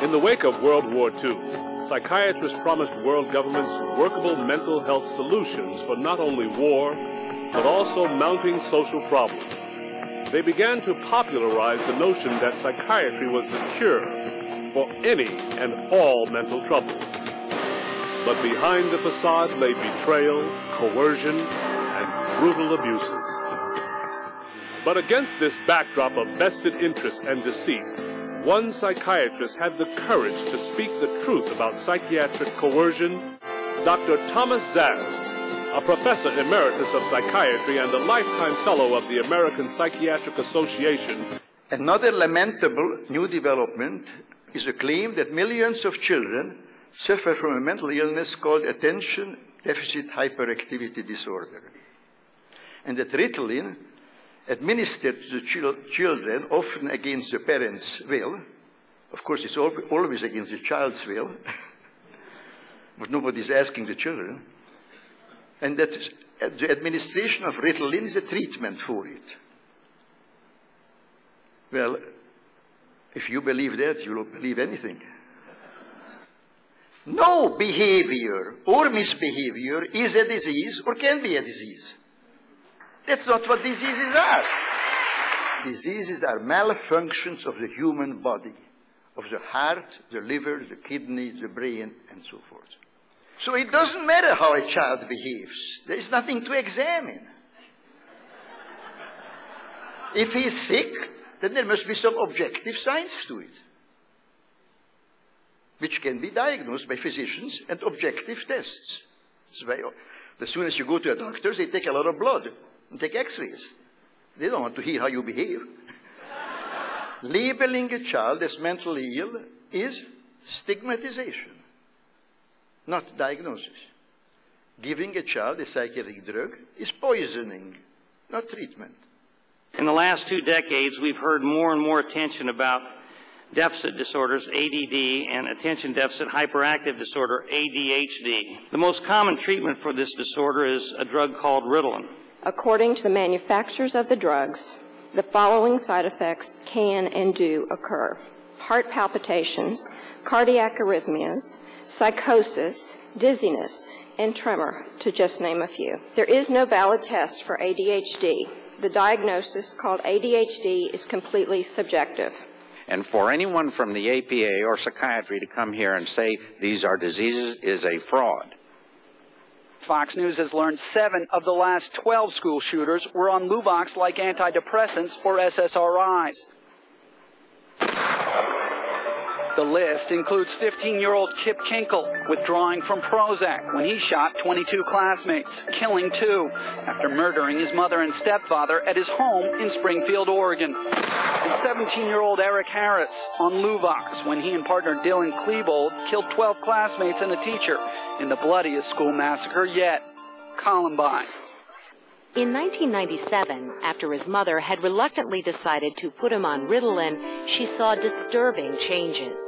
In the wake of World War II, psychiatrists promised world governments workable mental health solutions for not only war, but also mounting social problems. They began to popularize the notion that psychiatry was the cure for any and all mental troubles. But behind the facade lay betrayal, coercion, and brutal abuses. But against this backdrop of vested interest and deceit, one psychiatrist had the courage to speak the truth about psychiatric coercion. Dr. Thomas Szasz, a professor emeritus of psychiatry and a lifetime fellow of the American Psychiatric Association. Another lamentable new development is a claim that millions of children suffer from a mental illness called attention deficit hyperactivity disorder, and that Ritalin, administered to the children, often against the parents' will. Of course, it's always against the child's will, but nobody's asking the children. And that the administration of Ritalin is a treatment for it. Well, if you believe that, you don't believe anything. No behavior or misbehavior is a disease or can be a disease. That's not what diseases are. Diseases are malfunctions of the human body, of the heart, the liver, the kidney, the brain, and so forth. So it doesn't matter how a child behaves. There is nothing to examine. If he's sick, then there must be some objective science to it, which can be diagnosed by physicians and objective tests. As soon as you go to a doctor, they take a lot of blood and take x-rays. They don't want to hear how you behave. Labeling a child as mentally ill is stigmatization, not diagnosis. Giving a child a psychiatric drug is poisoning, not treatment. In the last 2 decades, we've heard more and more attention about deficit disorders, ADD, and attention deficit hyperactive disorder, ADHD. The most common treatment for this disorder is a drug called Ritalin. According to the manufacturers of the drugs, the following side effects can and do occur: heart palpitations, cardiac arrhythmias, psychosis, dizziness, and tremor, to just name a few. There is no valid test for ADHD. The diagnosis, called ADHD, is completely subjective. And for anyone from the APA or psychiatry to come here and say these are diseases is a fraud. Fox News has learned 7 of the last 12 school shooters were on Luvox-like antidepressants or SSRIs. The list includes 15-year-old Kip Kinkle withdrawing from Prozac when he shot 22 classmates, killing 2 after murdering his mother and stepfather at his home in Springfield, Oregon. And 17-year-old Eric Harris on Luvox when he and partner Dylan Klebold killed 12 classmates and a teacher in the bloodiest school massacre yet, Columbine. In 1997, after his mother had reluctantly decided to put him on Ritalin, she saw disturbing changes.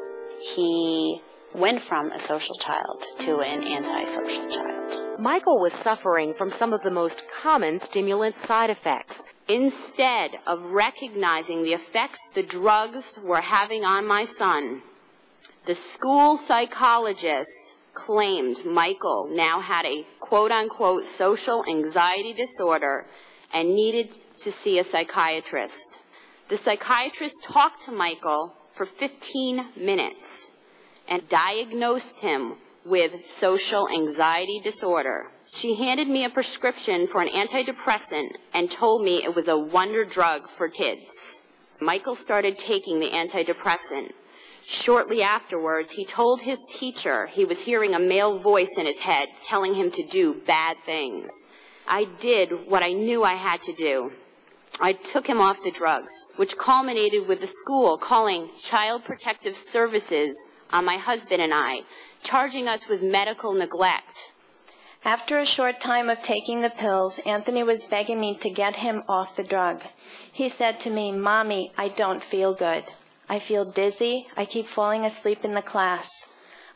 He went from a social child to an antisocial child. Michael was suffering from some of the most common stimulant side effects. Instead of recognizing the effects the drugs were having on my son, the school psychologist claimed Michael now had a quote-unquote social anxiety disorder and needed to see a psychiatrist. The psychiatrist talked to Michael for 15 minutes and diagnosed him with social anxiety disorder. She handed me a prescription for an antidepressant and told me it was a wonder drug for kids. Michael started taking the antidepressant. Shortly afterwards, he told his teacher he was hearing a male voice in his head telling him to do bad things. I did what I knew I had to do. I took him off the drugs, which culminated with the school calling Child Protective Services on my husband and I, charging us with medical neglect. After a short time of taking the pills, Anthony was begging me to get him off the drug. He said to me, "Mommy, I don't feel good. I feel dizzy. I keep falling asleep in the class."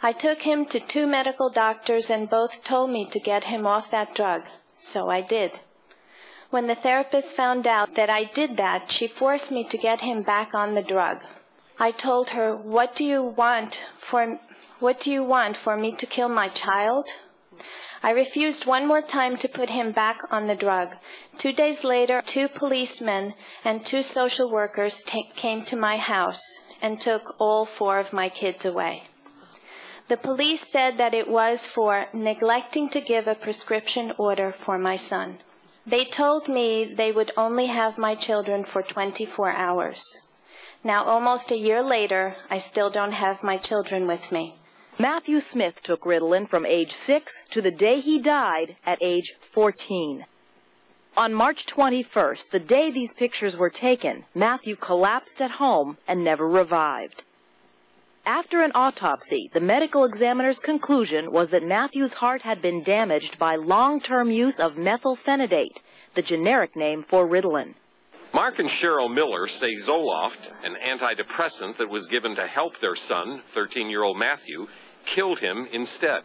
I took him to 2 medical doctors and both told me to get him off that drug. So I did. When the therapist found out that I did that, she forced me to get him back on the drug. I told her, what do you want for me to kill my child? I refused one more time to put him back on the drug. 2 days later, 2 policemen and 2 social workers came to my house and took all 4 of my kids away. The police said that it was for neglecting to give a prescription order for my son. They told me they would only have my children for 24 hours. Now, almost a year later, I still don't have my children with me. Matthew Smith took Ritalin from age 6 to the day he died at age 14. On March 21st, the day these pictures were taken, Matthew collapsed at home and never revived. After an autopsy, the medical examiner's conclusion was that Matthew's heart had been damaged by long-term use of methylphenidate, the generic name for Ritalin. Mark and Cheryl Miller say Zoloft, an antidepressant that was given to help their son, 13-year-old Matthew, killed him instead.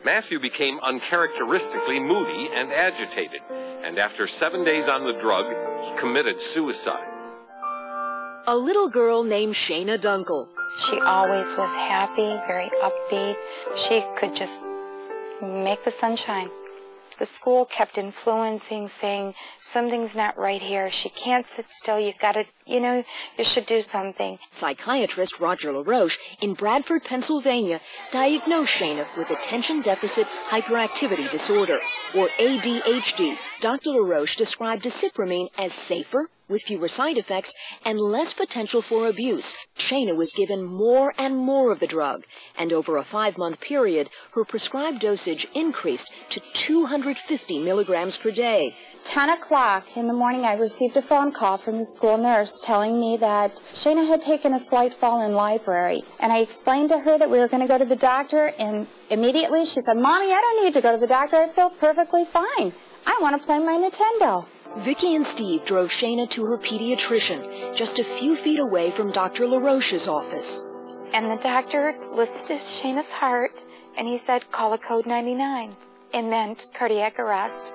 Matthew became uncharacteristically moody and agitated, and after 7 days on the drug, he committed suicide. A little girl named Shayna Dunkel. She always was happy, very upbeat. She could just make the sunshine. The school kept influencing, saying, something's not right here. She can't sit still. You should do something. Psychiatrist Roger LaRoche in Bradford, Pennsylvania, diagnosed Shayna with attention deficit hyperactivity disorder, or ADHD. Dr. LaRoche described desipramine as safer, with fewer side effects, and less potential for abuse. Shayna was given more and more of the drug, and over a 5-month period, her prescribed dosage increased to 250 milligrams per day. 10 o'clock in the morning, I received a phone call from the school nurse telling me that Shayna had taken a slight fall in library. And I explained to her that we were going to go to the doctor, and immediately she said, Mommy, I don't need to go to the doctor. I feel perfectly fine. I want to play my Nintendo. Vicki and Steve drove Shayna to her pediatrician, just a few feet away from Dr. LaRoche's office. And the doctor listened to Shayna's heart, and he said, call a code 99. It meant cardiac arrest.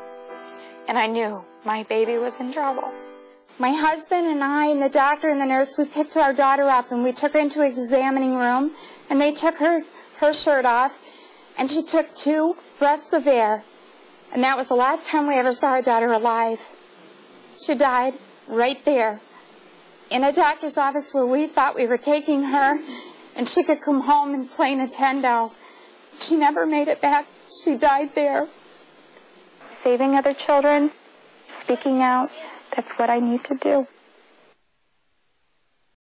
And I knew my baby was in trouble. My husband and I and the doctor and the nurse, we picked our daughter up, and we took her into an examining room, and they took her shirt off, and she took 2 breaths of air. And that was the last time we ever saw our daughter alive. She died right there in a doctor's office where we thought we were taking her and she could come home and play Nintendo. She never made it back. She died there. Saving other children, speaking out, that's what I need to do.